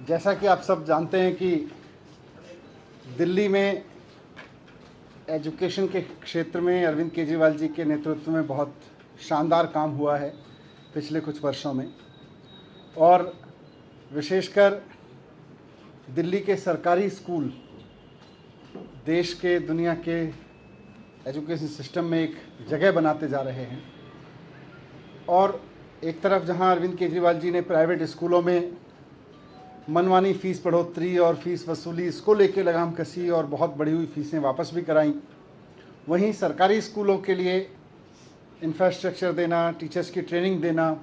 जैसा कि आप सब जानते हैं कि दिल्ली में एजुकेशन के क्षेत्र में अरविंद केजरीवाल जी के नेतृत्व में बहुत शानदार काम हुआ है पिछले कुछ वर्षों में, और विशेषकर दिल्ली के सरकारी स्कूल देश के दुनिया के एजुकेशन सिस्टम में एक जगह बनाते जा रहे हैं। और एक तरफ जहां अरविंद केजरीवाल जी ने प्राइवेट स्कूलों में मनमानी फ़ीस बढ़ोतरी और फीस वसूली इसको लेके लगाम कसी और बहुत बढ़ी हुई फ़ीसें वापस भी कराई, वहीं सरकारी स्कूलों के लिए इंफ्रास्ट्रक्चर देना, टीचर्स की ट्रेनिंग देना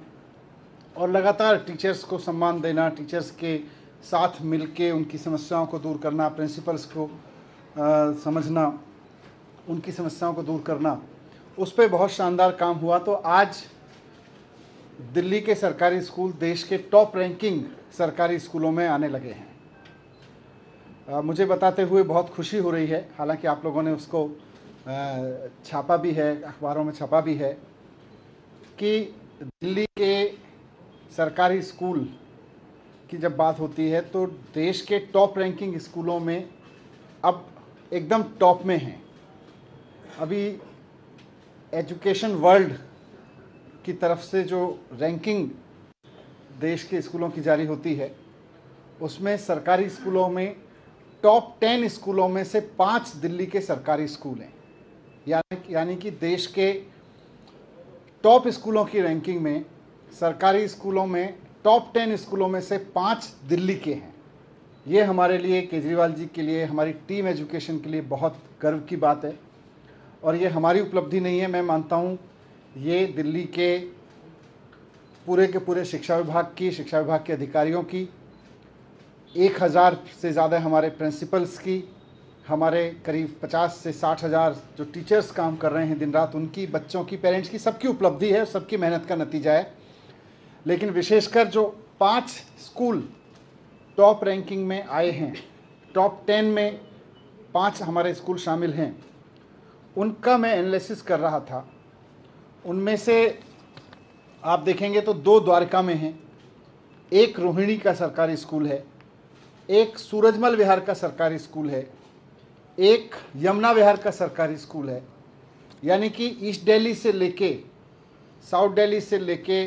और लगातार टीचर्स को सम्मान देना, टीचर्स के साथ मिलके उनकी समस्याओं को दूर करना, प्रिंसिपल्स को समझना, उनकी समस्याओं को दूर करना, उस पर बहुत शानदार काम हुआ। तो आज दिल्ली के सरकारी स्कूल देश के टॉप रैंकिंग सरकारी स्कूलों में आने लगे हैं। मुझे बताते हुए बहुत खुशी हो रही है, हालांकि आप लोगों ने उसको छापा भी है, अखबारों में छपा भी है कि दिल्ली के सरकारी स्कूल की जब बात होती है तो देश के टॉप रैंकिंग स्कूलों में अब एकदम टॉप में हैं। अभी एजुकेशन वर्ल्ड की तरफ से जो रैंकिंग देश के स्कूलों की जारी होती है उसमें सरकारी स्कूलों में टॉप 10 स्कूलों में से 5 दिल्ली के सरकारी स्कूल हैं। यानी कि देश के टॉप स्कूलों की रैंकिंग में सरकारी स्कूलों में टॉप 10 स्कूलों में से 5 दिल्ली के हैं। ये हमारे लिए, केजरीवाल जी के लिए, हमारी टीम एजुकेशन के लिए बहुत गर्व की बात है। और ये हमारी उपलब्धि नहीं है, मैं मानता हूँ ये दिल्ली के पूरे शिक्षा विभाग के अधिकारियों की, 1000 से ज़्यादा हमारे प्रिंसिपल्स की, हमारे करीब 50 से 60 हज़ार जो टीचर्स काम कर रहे हैं दिन रात, उनकी, बच्चों की, पेरेंट्स की, सबकी उपलब्धि है, सबकी मेहनत का नतीजा है। लेकिन विशेषकर जो 5 स्कूल टॉप रैंकिंग में आए हैं, टॉप 10 में 5 हमारे स्कूल शामिल हैं, उनका मैं एनालिसिस कर रहा था। उनमें से आप देखेंगे तो 2 द्वारका में हैं, एक रोहिणी का सरकारी स्कूल है, एक सूरजमल विहार का सरकारी स्कूल है, एक यमुना विहार का सरकारी स्कूल है। यानी कि ईस्ट दिल्ली से लेके साउथ दिल्ली से लेके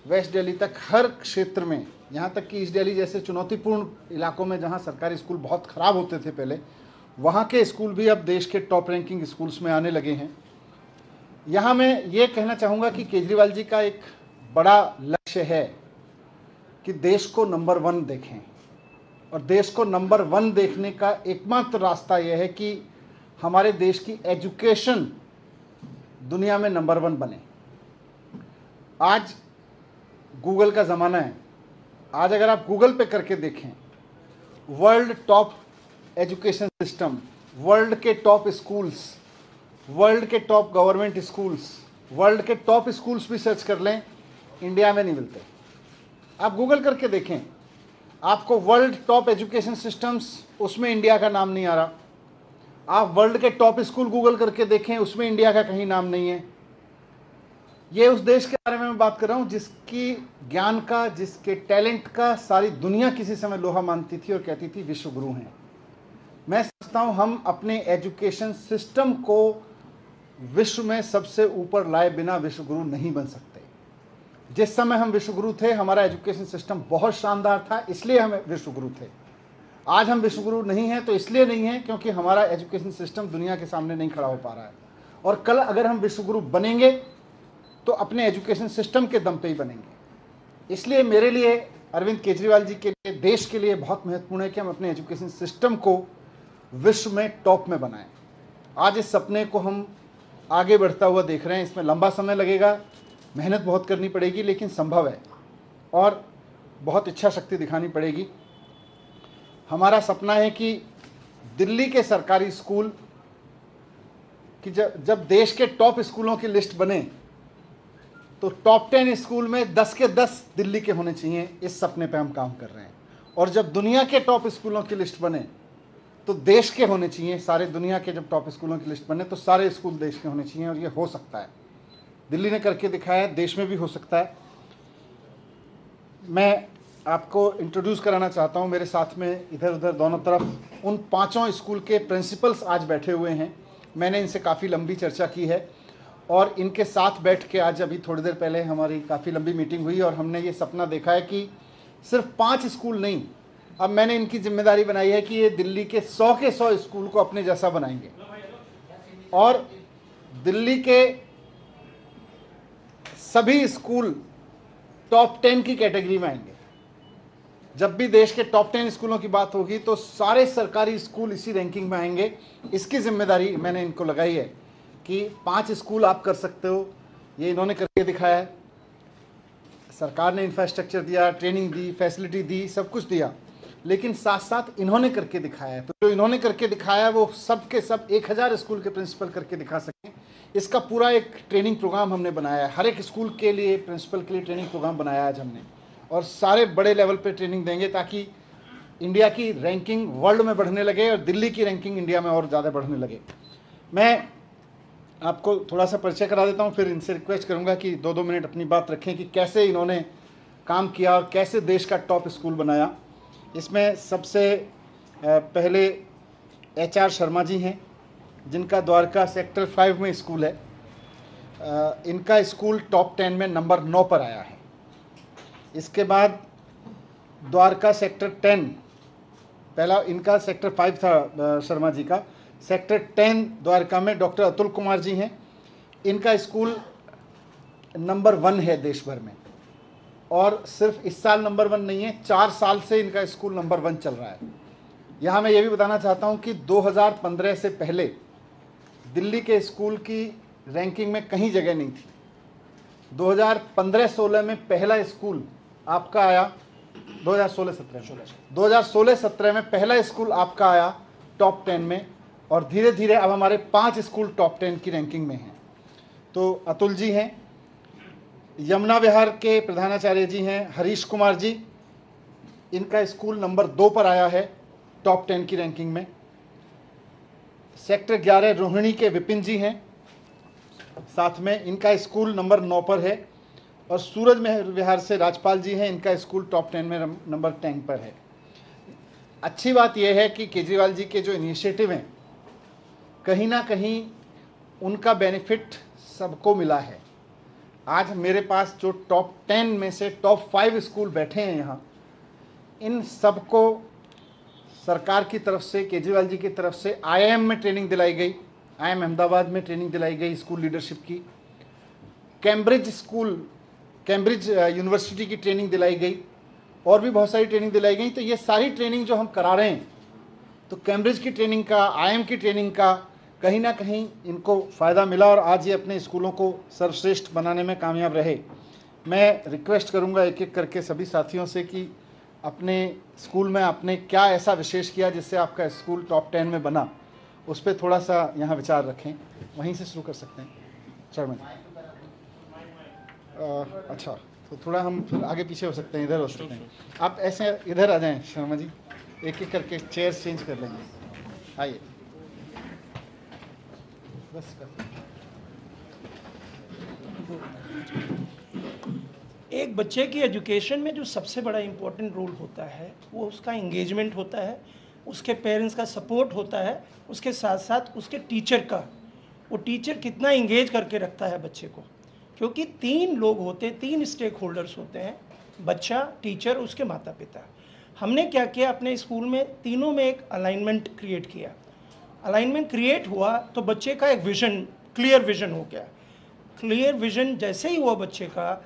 वेस्ट दिल्ली तक हर क्षेत्र में, यहाँ तक कि ईस्ट दिल्ली जैसे चुनौतीपूर्ण इलाकों में जहाँ सरकारी स्कूल बहुत ख़राब होते थे पहले, वहाँ के स्कूल भी अब देश के टॉप रैंकिंग स्कूल्स में आने लगे हैं। यहाँ मैं ये कहना चाहूँगा कि केजरीवाल जी का एक बड़ा लक्ष्य है कि देश को नंबर 1 देखें, और देश को नंबर 1 देखने का एकमात्र रास्ता यह है कि हमारे देश की एजुकेशन दुनिया में नंबर 1 बने। आज गूगल का ज़माना है। आज अगर आप गूगल पे करके देखें, world top education system, world के टॉप स्कूल्स, वर्ल्ड के टॉप गवर्नमेंट स्कूल्स, वर्ल्ड के टॉप स्कूल्स भी सर्च कर लें, इंडिया में नहीं मिलते। आप गूगल करके देखें, आपको वर्ल्ड टॉप एजुकेशन सिस्टम्स, उसमें इंडिया का नाम नहीं आ रहा। आप वर्ल्ड के टॉप स्कूल गूगल करके देखें, उसमें इंडिया का कहीं नाम नहीं है। ये उस देश के बारे में मैं बात कर रहा हूँ जिसकी ज्ञान का, जिसके टैलेंट का सारी दुनिया किसी समय लोहा मानती थी और कहती थी विश्व गुरु हैं। मैं समझता हूँ हम अपने एजुकेशन सिस्टम को विश्व में सबसे ऊपर लाए बिना विश्व गुरु नहीं बन सकते। जिस समय हम विश्व गुरु थे, हमारा एजुकेशन सिस्टम बहुत शानदार था, इसलिए हम विश्व गुरु थे। आज हम विश्व गुरु नहीं हैं तो इसलिए नहीं है क्योंकि हमारा एजुकेशन सिस्टम दुनिया के सामने नहीं खड़ा हो पा रहा है। और कल अगर हम विश्व गुरु बनेंगे तो अपने एजुकेशन सिस्टम के दम पे ही बनेंगे। इसलिए मेरे लिए, अरविंद केजरीवाल जी के लिए, देश के लिए बहुत महत्वपूर्ण है कि हम अपने एजुकेशन सिस्टम को विश्व में टॉप में बनाएं। आज इस सपने को हम आगे बढ़ता हुआ देख रहे हैं। इसमें लंबा समय लगेगा, मेहनत बहुत करनी पड़ेगी, लेकिन संभव है और बहुत इच्छा शक्ति दिखानी पड़ेगी। हमारा सपना है कि दिल्ली के सरकारी स्कूल कि जब देश के टॉप स्कूलों की लिस्ट बने तो टॉप 10 स्कूल में 10 के 10 दिल्ली के होने चाहिए। इस सपने पे हम काम कर रहे हैं। और जब दुनिया के टॉप स्कूलों की लिस्ट बने तो देश के होने चाहिए। सारे दुनिया के जब टॉप स्कूलों की लिस्ट बने तो सारे स्कूल देश के होने चाहिए, और ये हो सकता है। दिल्ली ने करके दिखाया है, देश में भी हो सकता है। मैं आपको इंट्रोड्यूस कराना चाहता हूं। मेरे साथ में इधर उधर दोनों तरफ उन 5 स्कूल के प्रिंसिपल्स आज बैठे हुए हैं। मैंने इनसे काफ़ी लंबी चर्चा की है और इनके साथ बैठ के आज अभी थोड़ी देर पहले हमारी काफ़ी लंबी मीटिंग हुई और हमने ये सपना देखा है कि सिर्फ 5 स्कूल नहीं, अब मैंने इनकी जिम्मेदारी बनाई है कि ये दिल्ली के 100 स्कूल को अपने जैसा बनाएंगे और दिल्ली के सभी स्कूल टॉप 10 की कैटेगरी में आएंगे। जब भी देश के टॉप 10 स्कूलों की बात होगी तो सारे सरकारी स्कूल इसी रैंकिंग में आएंगे। इसकी जिम्मेदारी मैंने इनको लगाई है कि 5 स्कूल आप कर सकते हो, ये इन्होंने करके दिखाया है। सरकार ने इंफ्रास्ट्रक्चर दिया, ट्रेनिंग दी, फैसिलिटी दी, सब कुछ दिया, लेकिन साथ साथ इन्होंने करके दिखाया है। तो जो इन्होंने करके दिखाया है वो सब के सब 1000 स्कूल के प्रिंसिपल करके दिखा सकें। इसका पूरा एक ट्रेनिंग प्रोग्राम हमने बनाया है। हर एक स्कूल के लिए, प्रिंसिपल के लिए ट्रेनिंग प्रोग्राम बनाया आज हमने, और सारे बड़े लेवल पे ट्रेनिंग देंगे ताकि इंडिया की रैंकिंग वर्ल्ड में बढ़ने लगे और दिल्ली की रैंकिंग इंडिया में और ज़्यादा बढ़ने लगे। मैं आपको थोड़ा सा परिचय करा देता हूँ, फिर इनसे रिक्वेस्ट करूँगा कि 2-2 मिनट अपनी बात रखें कि कैसे इन्होंने काम किया और कैसे देश का टॉप स्कूल बनाया। इसमें सबसे पहले HR शर्मा जी हैं, जिनका द्वारका सेक्टर 5 में स्कूल है। इनका स्कूल टॉप 10 में नंबर 9 पर आया है। इसके बाद द्वारका सेक्टर 10, पहला इनका सेक्टर 5 था शर्मा जी का, सेक्टर 10 द्वारका में डॉक्टर अतुल कुमार जी हैं। इनका स्कूल नंबर 1 है देश भर में, और सिर्फ इस साल नंबर 1 नहीं है, 4 साल से इनका स्कूल नंबर 1 चल रहा है। यहाँ मैं ये भी बताना चाहता हूँ कि 2015 से पहले दिल्ली के स्कूल की रैंकिंग में कहीं जगह नहीं थी। 2015-16 में पहला स्कूल आपका आया, 2016-17 में पहला स्कूल आपका आया टॉप 10 में, और धीरे धीरे अब हमारे 5 स्कूल टॉप 10 की रैंकिंग में हैं। तो अतुल जी हैं, यमुना विहार के प्रधानाचार्य जी हैं हरीश कुमार जी, इनका स्कूल नंबर 2 पर आया है टॉप 10 की रैंकिंग में। सेक्टर 11 रोहिणी के विपिन जी हैं, साथ में इनका स्कूल नंबर 9 पर है। और सूरज विहार से राजपाल जी हैं, इनका स्कूल टॉप 10 में नंबर 10 पर है। अच्छी बात यह है कि केजरीवाल जी के जो इनिशिएटिव हैं, कहीं ना कहीं उनका बेनिफिट सबको मिला है। आज मेरे पास जो टॉप 10 में से टॉप 5 स्कूल बैठे हैं यहाँ, इन सबको सरकार की तरफ से, केजरीवाल जी की तरफ से IIM में ट्रेनिंग दिलाई गई, IIM अहमदाबाद में ट्रेनिंग दिलाई गई स्कूल लीडरशिप की। कैम्ब्रिज यूनिवर्सिटी की ट्रेनिंग दिलाई गई, और भी बहुत सारी ट्रेनिंग दिलाई गई। तो ये सारी ट्रेनिंग जो हम करा रहे हैं, तो कैम्ब्रिज की ट्रेनिंग का, IIM की ट्रेनिंग का कहीं ना कहीं इनको फ़ायदा मिला, और आज ये अपने स्कूलों को सर्वश्रेष्ठ बनाने में कामयाब रहे। मैं रिक्वेस्ट करूंगा एक एक करके सभी साथियों से कि अपने स्कूल में आपने क्या ऐसा विशेष किया जिससे आपका स्कूल टॉप 10 में बना, उस पर थोड़ा सा यहाँ विचार रखें। वहीं से शुरू कर सकते हैं शर्मा जी। अच्छा, तो थोड़ा हम फिर आगे पीछे हो सकते हैं, इधर हो सकते हैं। आप ऐसे इधर आ जाएं शर्मा जी, एक एक करके चेयर चेंज कर लेंगे। आइए, बस कर। एक बच्चे की एजुकेशन में जो सबसे बड़ा इम्पोर्टेंट रोल होता है वो उसका इंगेजमेंट होता है, उसके पेरेंट्स का सपोर्ट होता है, उसके साथ साथ उसके टीचर का, वो टीचर कितना इंगेज करके रखता है बच्चे को। क्योंकि 3 लोग होते हैं, 3 स्टेक होल्डर्स होते हैं, बच्चा, टीचर, उसके माता पिता। हमने क्या किया अपने स्कूल में, तीनों में एक अलाइनमेंट क्रिएट किया। अलाइनमेंट क्रिएट हुआ तो बच्चे का एक विज़न, क्लियर विज़न हो गया। क्लियर विज़न जैसे ही हुआ बच्चे का,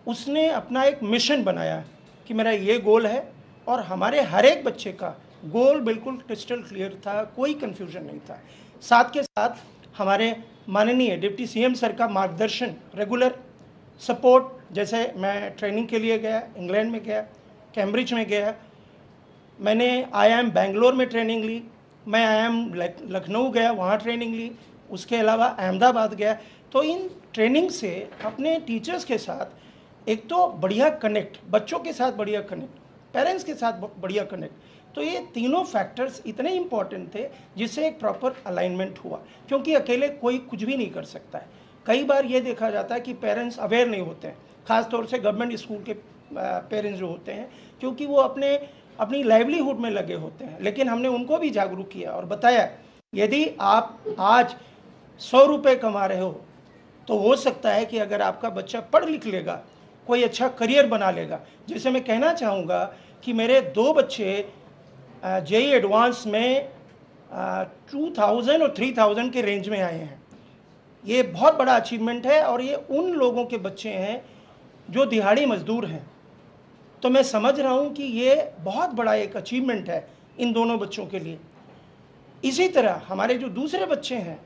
उसने अपना एक मिशन बनाया कि मेरा ये गोल है, और हमारे हर एक बच्चे का गोल बिल्कुल क्रिस्टल क्लियर था, कोई कन्फ्यूजन नहीं था। साथ के साथ हमारे माननीय डिप्टी CM सर का मार्गदर्शन, रेगुलर सपोर्ट, जैसे मैं ट्रेनिंग के लिए गया, इंग्लैंड में गया, कैम्ब्रिज में गया, मैंने IIM बेंगलोर में ट्रेनिंग ली, मैं IIM लखनऊ गया, वहाँ ट्रेनिंग ली, उसके अलावा अहमदाबाद गया। तो इन ट्रेनिंग से अपने टीचर्स के साथ एक तो बढ़िया कनेक्ट, बच्चों के साथ बढ़िया कनेक्ट, पेरेंट्स के साथ बढ़िया कनेक्ट, तो ये तीनों फैक्टर्स इतने इम्पॉर्टेंट थे जिससे एक प्रॉपर अलाइनमेंट हुआ। क्योंकि अकेले कोई कुछ भी नहीं कर सकता है। कई बार ये देखा जाता है कि पेरेंट्स अवेयर नहीं होते हैं, ख़ास तौर से गवर्नमेंट स्कूल के पेरेंट्स जो होते हैं, क्योंकि वो अपनी लाइवलीहुड में लगे होते हैं। लेकिन हमने उनको भी जागरूक किया और बताया, यदि आप आज 100 रुपये कमा रहे हो तो हो सकता है कि अगर आपका बच्चा पढ़ लिख लेगा, कोई अच्छा करियर बना लेगा। जैसे मैं कहना चाहूँगा कि मेरे 2 बच्चे जेईई एडवांस में 2000 और 3000 के रेंज में आए हैं। ये बहुत बड़ा अचीवमेंट है और ये उन लोगों के बच्चे हैं जो दिहाड़ी मजदूर हैं। तो मैं समझ रहा हूँ कि ये बहुत बड़ा एक अचीवमेंट है इन दोनों बच्चों के लिए। इसी तरह हमारे जो दूसरे बच्चे हैं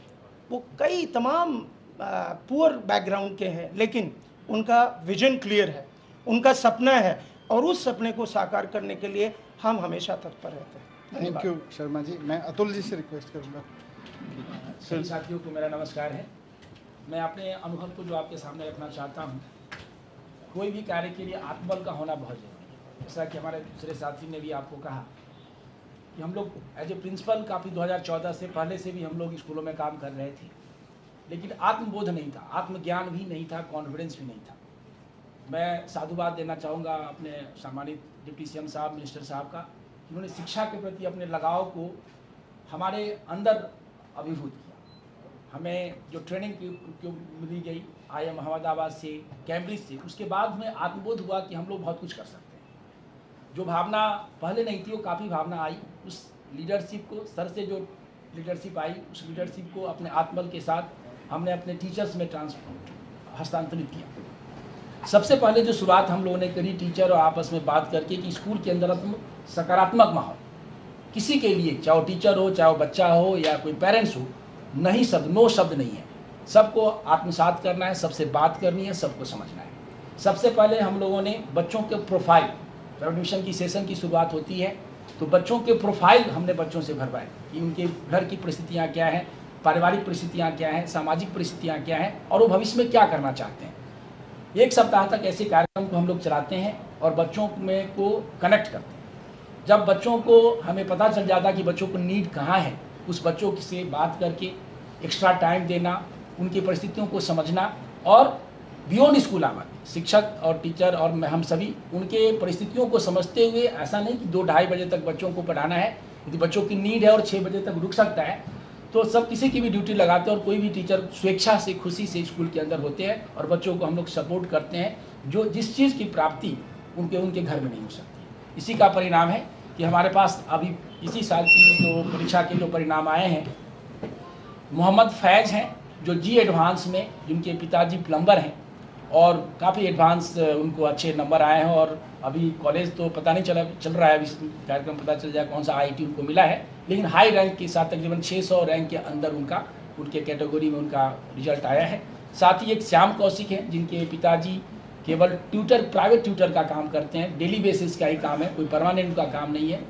वो कई तमाम पुअर बैकग्राउंड के हैं, लेकिन उनका विजन क्लियर है, उनका सपना है और उस सपने को साकार करने के लिए हम हमेशा तत्पर रहते हैं। Thank you Sharma ji. मैं अतुल जी से रिक्वेस्ट करूँगा। सभी साथियों को मेरा नमस्कार है। मैं अपने अनुभव को जो आपके सामने रखना चाहता हूँ। कोई भी कार्य के लिए आत्मबल का होना बहुत जरूरी है। जैसा कि हमारे दूसरे साथी ने भी आपको कहा कि हम लोग एज ए प्रिंसिपल काफ़ी 2014 से पहले से भी हम लोग स्कूलों में काम कर रहे थे, लेकिन आत्मबोध नहीं था, आत्मज्ञान भी नहीं था, कॉन्फिडेंस भी नहीं था। मैं साधुवाद देना चाहूँगा अपने सम्मानित डिप्टी सीएम साहब, मिनिस्टर साहब का, उन्होंने शिक्षा के प्रति अपने लगाव को हमारे अंदर अभिभूत किया। हमें जो ट्रेनिंग मिली गई IIM अहमदाबाद से, कैम्ब्रिज से, उसके बाद में आत्मबोध हुआ कि हम लोग बहुत कुछ कर सकते हैं। जो भावना पहले नहीं थी वो काफ़ी भावना आई। उस लीडरशिप को, सर से जो लीडरशिप आई, उस लीडरशिप को अपने आत्मबल के साथ हमने अपने टीचर्स में हस्तांतरित किया। सबसे पहले जो शुरुआत हम लोगों ने करी टीचर और आपस में बात करके कि स्कूल के अंदर सकारात्मक माहौल, किसी के लिए, चाहे वो टीचर हो, चाहे वो बच्चा हो या कोई पेरेंट्स हो, नहीं शब्द, नो शब्द नहीं है। सबको आत्मसात करना है, सबसे बात करनी है, सबको समझना है। सबसे पहले हम लोगों ने बच्चों के प्रोफाइल, एडमिशन की सेशन की शुरुआत होती है तो बच्चों के प्रोफाइल हमने बच्चों से भरवाए कि उनके घर की परिस्थितियाँ क्या हैं, पारिवारिक परिस्थितियाँ क्या हैं, सामाजिक परिस्थितियाँ क्या हैं और वो भविष्य में क्या करना चाहते हैं। 1 सप्ताह तक ऐसे कार्यक्रम को हम लोग चलाते हैं और बच्चों में को कनेक्ट करते हैं। जब बच्चों को हमें पता चल जाता कि बच्चों को नीड कहाँ है, उस बच्चों से बात करके एक्स्ट्रा टाइम देना, उनकी परिस्थितियों को समझना और बियॉन्ड स्कूल आवर, शिक्षक और टीचर और हम सभी उनके परिस्थितियों को समझते हुए, ऐसा नहीं कि 2-2:30 बजे तक बच्चों को पढ़ाना है। यदि बच्चों की नीड है और 6 बजे तक रुक सकता है तो सब किसी की भी ड्यूटी लगाते हैं और कोई भी टीचर स्वेच्छा से, खुशी से स्कूल के अंदर होते हैं और बच्चों को हम लोग सपोर्ट करते हैं जो जिस चीज़ की प्राप्ति उनके घर में नहीं हो सकती। इसी का परिणाम है कि हमारे पास अभी इसी साल की जो परीक्षा के जो परिणाम आए हैं, मोहम्मद फैज़ हैं जो जी एडवांस में, जिनके पिताजी प्लम्बर हैं और काफ़ी एडवांस उनको अच्छे नंबर आए हैं और अभी कॉलेज तो पता नहीं चल रहा है, अभी कार्यक्रम पता चल जाए कौन सा IIT उनको मिला है, लेकिन हाई रैंक के साथ तकरीबन 600 रैंक के अंदर उनके कैटेगरी में उनका रिजल्ट आया है। साथ ही एक श्याम कौशिक हैं जिनके पिताजी केवल ट्यूटर, प्राइवेट ट्यूटर का काम करते हैं, डेली बेसिस का ही काम है, कोई परमानेंट उनका काम नहीं है।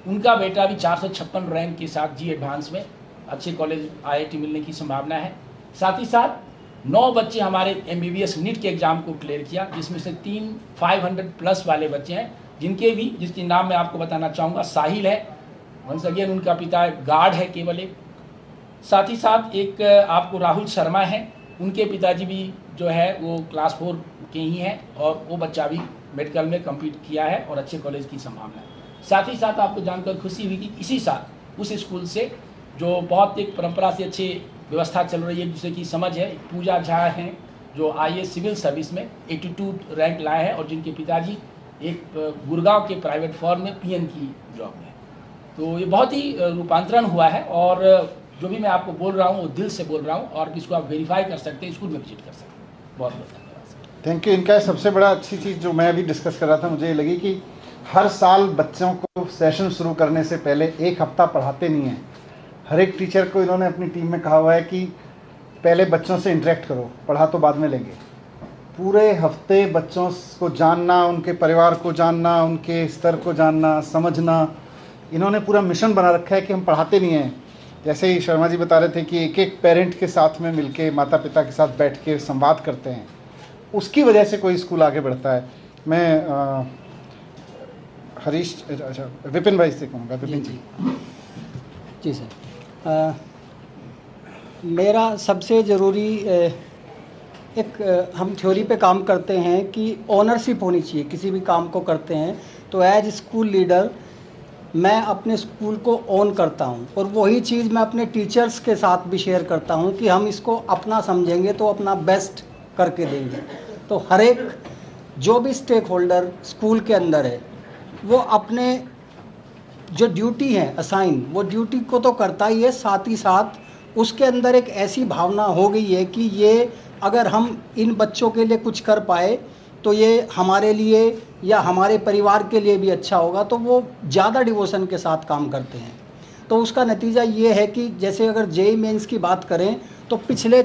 उनका बेटा भी 456 रैंक के साथ जी एडवांस में अच्छे कॉलेज IIT मिलने की संभावना है। साथ ही साथ 9 बच्चे हमारे MBBS नीट के एग्ज़ाम को क्लियर किया, जिसमें से 3 500+ वाले बच्चे हैं, जिसके नाम मैं आपको बताना चाहूँगा। साहिल है, वंस अगेन उनका पिता गार्ड है केवल एक। साथ ही साथ एक आपको राहुल शर्मा है, उनके पिताजी भी जो है वो क्लास 4 के ही हैं और वो बच्चा भी मेडिकल में कम्पीट किया है और अच्छे कॉलेज की संभावना है। साथ ही साथ आपको जानकर खुशी हुई कि इसी साल उस स्कूल से जो बहुत एक परंपरा से अच्छी व्यवस्था चल रही है, एक दूसरे की समझ है, पूजा झा हैं जो IAS सिविल सर्विस में 82 रैंक लाए हैं और जिनके पिताजी एक गुड़गांव के प्राइवेट फर्म में PN की जॉब में। तो ये बहुत ही रूपांतरण हुआ है और जो भी मैं आपको बोल रहा हूँ वो दिल से बोल रहा हूँ और इसको आप वेरीफाई कर सकते हैं, स्कूल में विजिट कर सकते हैं। बहुत बहुत धन्यवाद। Thank you. इनका सबसे बड़ा अच्छी चीज़ जो मैं अभी डिस्कस कर रहा था, मुझे ये लगी कि हर साल बच्चों को सेशन शुरू करने से पहले 1 हफ्ता पढ़ाते नहीं हैं। हर एक टीचर को इन्होंने अपनी टीम में कहा हुआ है कि पहले बच्चों से इंटरेक्ट करो, पढ़ा तो बाद में लेंगे। पूरे हफ्ते बच्चों को जानना, उनके परिवार को जानना, उनके स्तर को जानना, समझना, इन्होंने पूरा मिशन बना रखा है कि हम पढ़ाते नहीं हैं। जैसे ही शर्मा जी बता रहे थे कि एक पेरेंट के साथ में मिलके, माता पिता के साथ बैठ के संवाद करते हैं, उसकी वजह से कोई स्कूल आगे बढ़ता है। मैं विपिन भाई से कहूँगा। विपिन जी सर, मेरा सबसे ज़रूरी हम थ्योरी पे काम करते हैं कि ओनरशिप होनी चाहिए, किसी भी काम को करते हैं तो एज स्कूल लीडर मैं अपने स्कूल को ओन करता हूँ, और वही चीज़ मैं अपने टीचर्स के साथ भी शेयर करता हूँ कि हम इसको अपना समझेंगे तो अपना बेस्ट करके देंगे। तो हर एक जो भी स्टेक होल्डर स्कूल के अंदर है वो अपने जो ड्यूटी है असाइन, वो ड्यूटी को तो करता ही है, साथ ही साथ उसके अंदर एक ऐसी भावना हो गई है कि ये अगर हम इन बच्चों के लिए कुछ कर पाए तो ये हमारे लिए या हमारे परिवार के लिए भी अच्छा होगा, तो वो ज़्यादा डिवोशन के साथ काम करते हैं। तो उसका नतीजा ये है कि जैसे अगर जेईई मेंस की बात करें तो पिछले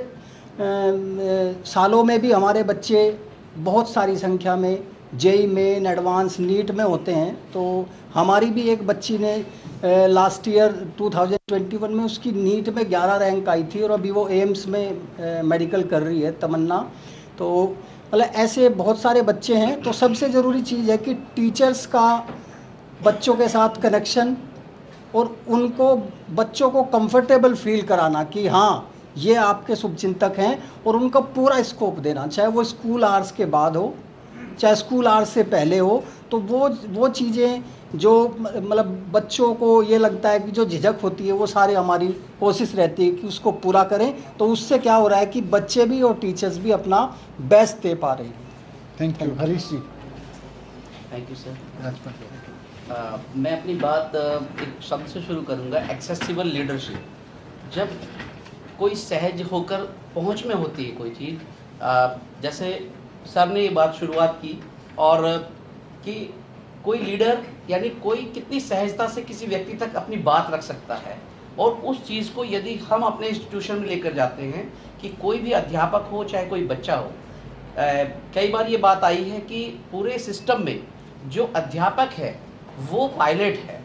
सालों में भी हमारे बच्चे बहुत सारी संख्या में जेईई मेन, एडवांस, नीट में होते हैं। तो हमारी भी एक बच्ची ने लास्ट ईयर 2021 में उसकी नीट में 11 रैंक आई थी और अभी वो एम्स में मेडिकल कर रही है, तमन्ना। तो मतलब ऐसे बहुत सारे बच्चे हैं। तो सबसे ज़रूरी चीज़ है कि टीचर्स का बच्चों के साथ कनेक्शन और उनको बच्चों को कंफर्टेबल फील कराना कि हाँ ये आपके शुभचिंतक हैं, और उनको पूरा स्कोप देना, चाहे वो स्कूल आवर्स के बाद हो चाहे स्कूल आवर्स से पहले हो। तो वो चीज़ें जो मतलब बच्चों को ये लगता है कि जो झिझक होती है वो सारी हमारी कोशिश रहती है कि उसको पूरा करें। तो उससे क्या हो रहा है कि बच्चे भी और टीचर्स भी अपना बेस्ट दे पा रहे हैं। Thank you. Harish ji. Thank you sir. मैं अपनी बात एक शब्द से शुरू करूंगा, एक्सेसिबल लीडरशिप। जब कोई सहज होकर पहुंच में होती है कोई चीज़, जैसे सर ने ये बात शुरुआत की, और कि कोई लीडर यानी कोई कितनी सहजता से किसी व्यक्ति तक अपनी बात रख सकता है, और उस चीज़ को यदि हम अपने इंस्टीट्यूशन में लेकर जाते हैं कि कोई भी अध्यापक हो चाहे कोई बच्चा हो, कई बार ये बात आई है कि पूरे सिस्टम में जो अध्यापक है वो पायलट है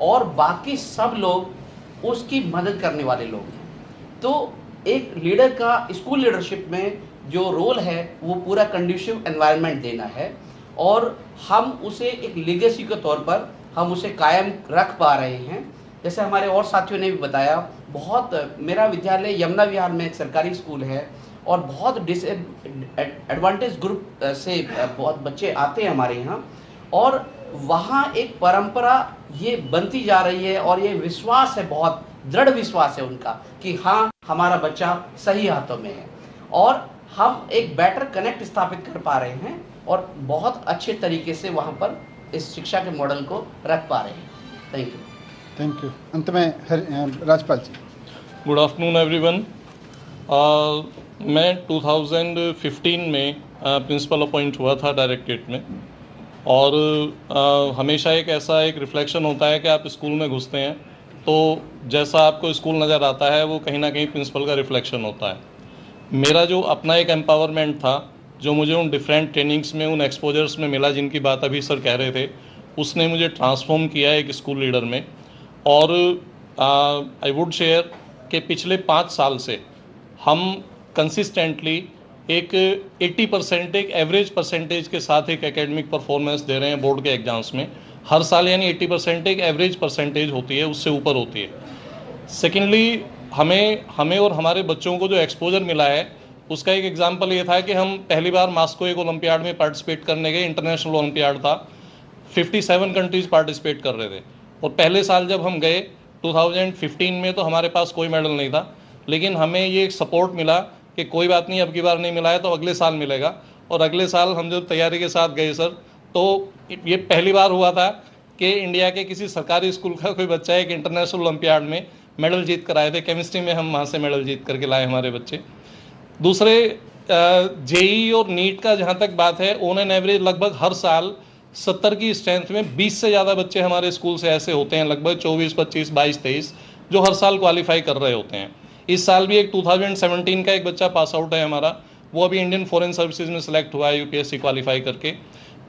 और बाकी सब लोग उसकी मदद करने वाले लोग हैं। तो एक लीडर का स्कूल लीडरशिप में जो रोल है वो पूरा कंड्यूसिव एनवायरनमेंट देना है, और हम उसे एक लीगेसी के तौर पर हम उसे कायम रख पा रहे हैं। जैसे हमारे और साथियों ने भी बताया, बहुत मेरा विद्यालय यमुना विहार में एक सरकारी स्कूल है और बहुत डिसएडवांटेज ग्रुप से बहुत बच्चे आते हैं हमारे यहाँ, और वहाँ एक परंपरा ये बनती जा रही है, और ये विश्वास है, बहुत दृढ़ विश्वास है उनका कि हाँ हमारा बच्चा सही हाथों में है, और हम एक बेटर कनेक्ट स्थापित कर पा रहे हैं और बहुत अच्छे तरीके से वहाँ पर इस शिक्षा के मॉडल को रख पा रहे हैं। Thank you. Thank you. अंत में Rajpal ji. Good afternoon everyone. मैं 2015 में प्रिंसिपल अपॉइंट हुआ था डायरेक्टरेट में, और हमेशा एक रिफ्लेक्शन होता है कि आप स्कूल में घुसते हैं तो जैसा आपको स्कूल नज़र आता है वो कहीं ना कहीं प्रिंसिपल का रिफ्लेक्शन होता है। मेरा जो अपना एक एम्पावरमेंट था जो मुझे उन डिफरेंट ट्रेनिंग्स में, उन एक्सपोजर्स में मिला जिनकी बात अभी सर कह रहे थे, उसने मुझे ट्रांसफॉर्म किया एक स्कूल लीडर में। और आई वुड शेयर कि पिछले 5 साल से हम कंसिस्टेंटली एक 80% एक एवरेज परसेंटेज के साथ एक एकेडमिक परफॉर्मेंस दे रहे हैं बोर्ड के एग्जाम्स में हर साल, यानी 80% एक एवरेज परसेंटेज होती है, उससे ऊपर होती है। सेकेंडली हमें और हमारे बच्चों को जो एक्सपोजर मिला है उसका एक एग्जांपल ये था कि हम पहली बार मास्को एक ओलंपियाड में पार्टिसिपेट करने गए, इंटरनेशनल ओलंपियाड था, 57 कंट्रीज़ पार्टिसिपेट कर रहे थे। और पहले साल जब हम गए 2015 में तो हमारे पास कोई मेडल नहीं था, लेकिन हमें ये एक सपोर्ट मिला कि कोई बात नहीं, अब की बार नहीं मिला है तो अगले साल मिलेगा। और अगले साल हम जब तैयारी के साथ गए सर, तो ये पहली बार हुआ था कि इंडिया के किसी सरकारी स्कूल का कोई बच्चा एक इंटरनेशनल ओलंपियाड में मेडल जीत कर आए थे। केमिस्ट्री में हम वहाँ से मेडल जीत करके लाए हमारे बच्चे। दूसरे जेईई और नीट का जहाँ तक बात है, ऑन एन एवरेज लगभग हर साल 70 की स्ट्रेंथ में 20 से ज़्यादा बच्चे हमारे स्कूल से ऐसे होते हैं, लगभग 24, 25, 22, 23, जो हर साल क्वालिफाई कर रहे होते हैं। इस साल भी एक 2017 का एक बच्चा पास आउट है हमारा, वो अभी इंडियन फॉरेन सर्विसेज में सेलेक्ट हुआ है यूपीएससी क्वालिफाई करके।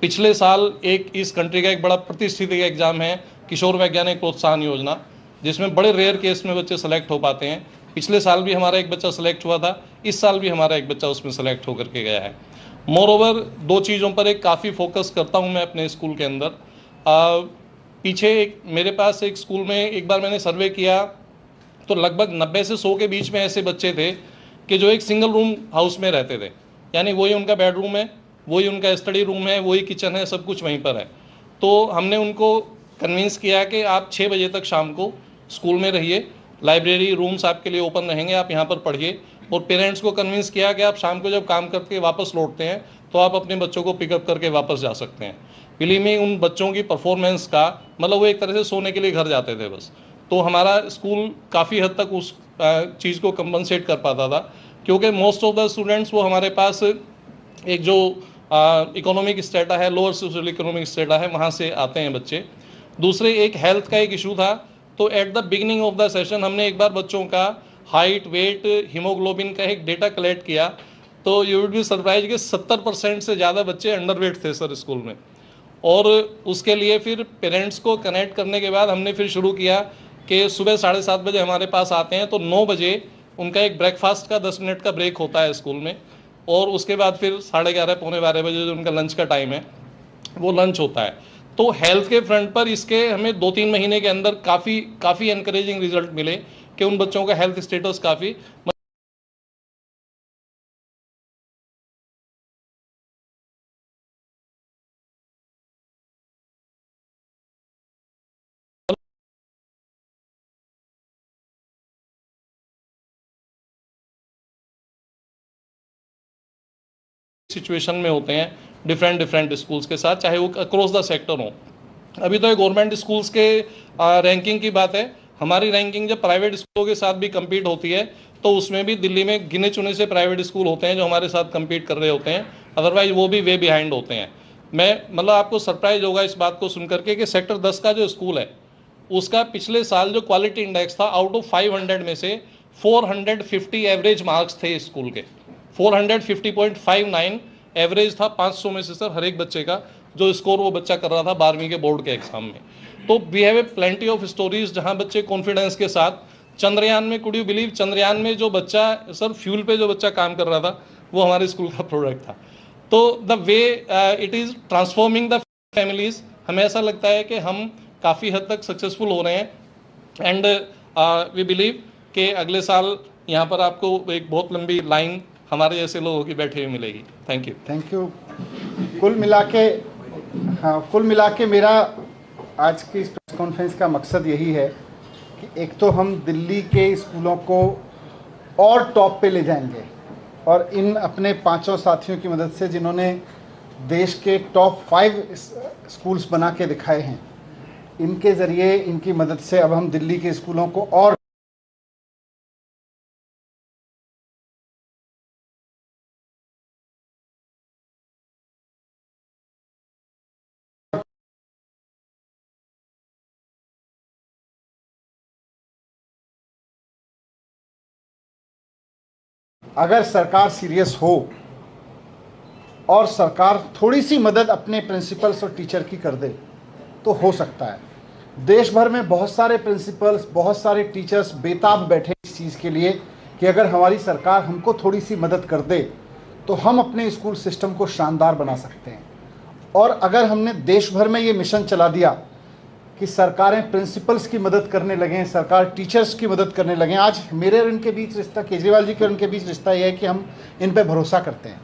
पिछले साल एक इस कंट्री का एक बड़ा प्रतिष्ठित एग्जाम है किशोर वैज्ञानिक प्रोत्साहन योजना, जिसमें बड़े रेयर केस में बच्चे सेलेक्ट हो पाते हैं। पिछले साल भी हमारा एक बच्चा सेलेक्ट हुआ था, इस साल भी हमारा एक बच्चा उसमें सेलेक्ट होकर के गया है। मोर ओवर 2 चीज़ों पर एक काफ़ी फोकस करता हूँ मैं अपने स्कूल के अंदर। पीछे मेरे पास एक स्कूल में एक बार मैंने सर्वे किया तो लगभग 90 से 100 के बीच में ऐसे बच्चे थे कि जो एक सिंगल रूम हाउस में रहते थे, यानी वही उनका बेडरूम है, वही उनका स्टडी रूम है, वही किचन है, सब कुछ वहीं पर है। तो हमने उनको कन्विंस किया कि आप 6 बजे तक शाम को स्कूल में रहिए, लाइब्रेरी रूम्स आपके लिए ओपन रहेंगे, आप यहाँ पर पढ़िए। और पेरेंट्स को कन्विंस किया कि आप शाम को जब काम करके वापस लौटते हैं तो आप अपने बच्चों को पिकअप करके वापस जा सकते हैं। बिलीव मी, उन बच्चों की परफॉर्मेंस का मतलब वो एक तरह से सोने के लिए घर जाते थे बस। तो हमारा स्कूल काफ़ी हद तक उस चीज़ को कंपनसेट कर पाता था, क्योंकि मोस्ट ऑफ द स्टूडेंट्स वो हमारे पास एक जो इकोनॉमिक स्टेटा है, लोअर सोशल इकोनॉमिक स्टेटा है, वहाँ से आते हैं बच्चे। दूसरे एक हेल्थ का एक इशू था, तो at the beginning of the session हमने एक बार बच्चों का हाइट, वेट, हीमोग्लोबिन का एक डेटा कलेक्ट किया, तो यू वुड बी सरप्राइज कि 70% से ज़्यादा बच्चे अंडरवेट थे सर स्कूल में। और उसके लिए फिर पेरेंट्स को कनेक्ट करने के बाद हमने फिर शुरू किया कि सुबह 7:30 बजे हमारे पास आते हैं, तो 9 बजे उनका एक ब्रेकफास्ट का 10 मिनट का ब्रेक होता है स्कूल में, और उसके बाद फिर 11:30 पौने 12 बजे जो उनका लंच का टाइम है वो लंच होता है। तो हेल्थ के फ्रंट पर इसके हमें 2-3 महीने के अंदर काफ़ी एनकरेजिंग रिजल्ट मिले कि उन बच्चों का हेल्थ स्टेटस काफ़ी सिचुएशन में होते हैं डिफरेंट स्कूल्स के साथ, चाहे वो अक्रॉस द सेक्टर हो। अभी तो ये गवर्नमेंट स्कूल्स के रैंकिंग की बात है, हमारी रैंकिंग जब प्राइवेट स्कूलों के साथ भी compete होती है तो उसमें भी दिल्ली में गिने चुने से प्राइवेट स्कूल होते हैं जो हमारे साथ compete कर रहे होते हैं, अदरवाइज वो भी वे बिहाइंड होते हैं। मैं मतलब आपको सरप्राइज होगा इस बात को सुनकर के कि सेक्टर 10 का जो स्कूल है उसका पिछले साल जो क्वालिटी इंडेक्स था, आउट ऑफ 500 में से 450 एवरेज मार्क्स थे स्कूल के, 450.59 एवरेज था 500 में से सर हर एक बच्चे का, जो स्कोर वो बच्चा कर रहा था 12वीं के बोर्ड के एग्जाम में। तो we have a plenty of stories जहां बच्चे कॉन्फिडेंस के साथ चंद्रयान में, कुड यू बिलीव, चंद्रयान में जो बच्चा सर फ्यूल पे जो बच्चा काम कर रहा था वो हमारे स्कूल का प्रोडक्ट था। तो the way it is transforming the families, हमें ऐसा लगता है कि हम काफ़ी हद तक सक्सेसफुल हो रहे हैं, एंड वी बिलीव कि अगले साल यहाँ पर आपको एक बहुत लंबी लाइन हमारे जैसे लोगों की बैठी हुई मिलेगी। Thank you. कुल मिला के मेरा आज की इस प्रेस कॉन्फ्रेंस का मकसद यही है कि एक तो हम दिल्ली के स्कूलों को और टॉप पे ले जाएंगे, और इन अपने 5 साथियों की मदद से जिन्होंने देश के टॉप 5 स्कूल्स बना के दिखाए हैं, इनके ज़रिए, इनकी मदद से अब हम दिल्ली के स्कूलों को और अगर सरकार सीरियस हो और सरकार थोड़ी सी मदद अपने प्रिंसिपल्स और टीचर की कर दे तो हो सकता है। देश भर में बहुत सारे प्रिंसिपल्स, बहुत सारे टीचर्स बेताब बैठे इस चीज़ के लिए कि अगर हमारी सरकार हमको थोड़ी सी मदद कर दे तो हम अपने स्कूल सिस्टम को शानदार बना सकते हैं। और अगर हमने देश भर में ये मिशन चला दिया कि सरकारें प्रिंसिपल्स की मदद करने लगें, सरकार टीचर्स की मदद करने लगें। आज मेरे और इनके बीच रिश्ता, केजरीवाल जी के और उनके बीच रिश्ता यह है कि हम इन पे भरोसा करते हैं।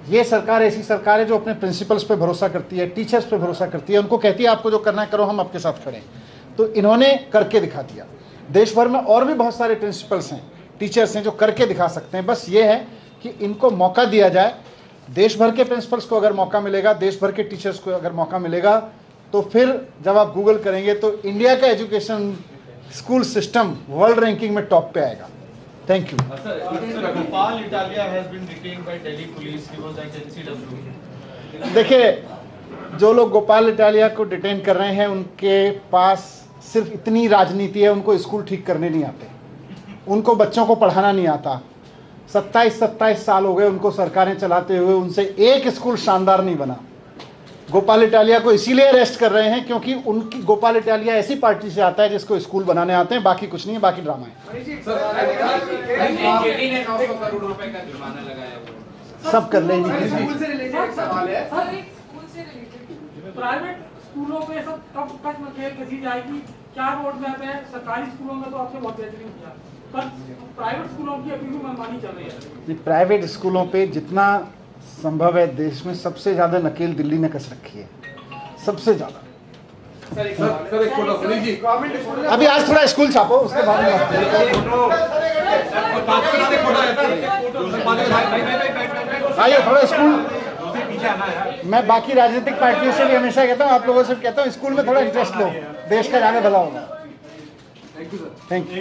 ये सरकार ऐसी सरकार है जो अपने प्रिंसिपल्स पे भरोसा करती है, टीचर्स पे भरोसा करती है, उनको कहती है आपको जो करना है करो, हम आपके साथ खड़े हैं। तो इन्होंने करके दिखा दिया। देश भर में और भी बहुत सारे प्रिंसिपल्स हैं, टीचर्स हैं जो करके दिखा सकते हैं। बस ये है कि इनको मौका दिया जाए। देश भर के प्रिंसिपल्स को अगर मौका मिलेगा, देश भर के टीचर्स को अगर मौका मिलेगा, तो फिर जब आप गूगल करेंगे तो इंडिया का education school system world ranking में टॉप पे आएगा। Thank you. Gopal Italia has been detained by Delhi police. He was at NCW. देखिए, जो लोग गोपाल इटालिया को डिटेन कर रहे हैं उनके पास सिर्फ इतनी राजनीति है, उनको स्कूल ठीक करने नहीं आते, उनको बच्चों को पढ़ाना नहीं आता। 27 साल हो गए उनको सरकारें चलाते हुए, उनसे एक स्कूल शानदार नहीं बना। गोपाल इटालिया को इसीलिए अरेस्ट कर रहे हैं क्योंकि उनकी, गोपाल इटालिया ऐसी पार्टी से आता है जिसको स्कूल बनाने आते हैं, बाकी कुछ नहीं है, बाकी ड्रामा है। सब कर लेंगे। प्राइवेट स्कूलों पे सब कब तक नकेल कसी जाएगी, क्या रोड मैप है? सरकारी स्कूलों में तो आपने बहुत बेहतरीन किया, पर प्राइवेट स्कूलों की अभी भी मनमानी चल रही है। प्राइवेट स्कूलों पे जितना संभव है देश में सबसे ज़्यादा नकेल दिल्ली ने कस रखी है, सबसे ज़्यादा। अभी आज थोड़ा स्कूल छापो, उसके बाद में आइए थोड़ा स्कूल। मैं बाकी राजनीतिक पार्टियों से भी हमेशा कहता हूँ, आप लोगों से कहता हूँ, स्कूल में थोड़ा इंटरेस्ट लो, देश का ज़्यादा भला होगा। Thank you.